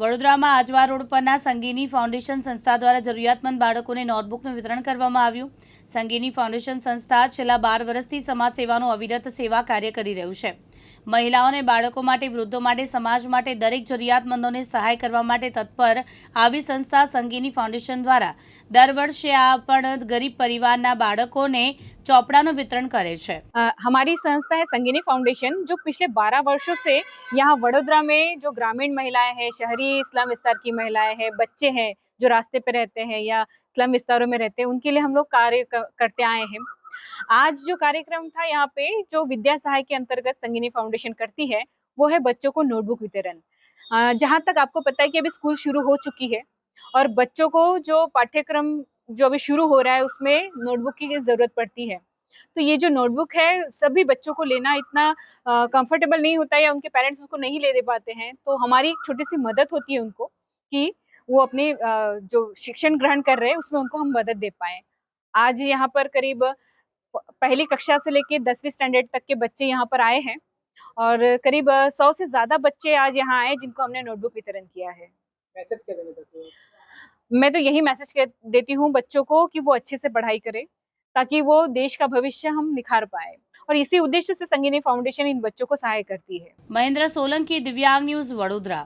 વડોદરામાં આજવા રોડ પરના સંગીની ફાઉન્ડેશન સંસ્થા દ્વારા જરૂરિયાતમંદ બાળકોને નોટબુકનું વિતરણ કરવામાં આવ્યું। સંગીની ફાઉન્ડેશન સંસ્થા છેલ્લા 12 વર્ષથી સમાજ સેવાનું અવિરત સેવા કાર્ય કરી રહ્યું છે। મહિલાઓને બાળકો માટે વૃદ્ધો માટે સમાજ માટે દરેક જરૂરિયાતમંદોને સહાય કરવા માટે તત્પર આવી સંસ્થા સંગીની ફાઉન્ડેશન દ્વારા દર વર્ષે આ પણ ગરીબ પરિવારના બાળકોને ચોપડાનું वितरण करे छे। हमारी संस्था है संगीनी फाउंडेशन, जो पिछले 12 वर्षों से यहाँ वडोदरा में जो ग्रामीण महिलाएं हैं, शहरी स्लम विस्तार की महिलाएं हैं, बच्चे हैं जो रास्ते पे रहते हैं या स्लम विस्तारों में रहते हैं, उनके लिए हम लोग कार्य करते आए हैं। आज जो कार्यक्रम था यहाँ पे, जो विद्या सहाय के अंतर्गत संगीनी फाउंडेशन करती है, वो है बच्चों को नोटबुक वितरण। जहाँ तक आपको पता है कि अभी स्कूल शुरू हो चुकी है और बच्चों को जो पाठ्यक्रम जो अभी शुरू हो रहा है उसमें नोटबुक की जरूरत पड़ती है। तो ये जो नोटबुक है, सभी बच्चों को लेना इतना कंफर्टेबल नहीं होता है या उनके पेरेंट्स उसको नहीं ले दे पाते हैं। तो हमारी एक छोटी सी मदद होती है उनको कि वो अपने जो शिक्षण ग्रहण कर रहे हैं उसमें उनको हम मदद दे पाए। आज यहाँ पर करीब पहली कक्षा से लेके 10वीं स्टैंडर्ड तक के बच्चे यहाँ पर आए हैं और करीब 100 से ज्यादा बच्चे आज यहाँ आए जिनको हमने नोटबुक वितरण किया है। मैसेज क्या देना चाहते हो? मैं तो यही मैसेज देती हूँ बच्चों को कि वो अच्छे से पढ़ाई करें ताकि वो देश का भविष्य हम निखार पाए, और इसी उद्देश्य से संगीनी फाउंडेशन इन बच्चों को सहाय करती है। महेंद्र सोलंकी, दिव्यांग न्यूज, वडोदरा।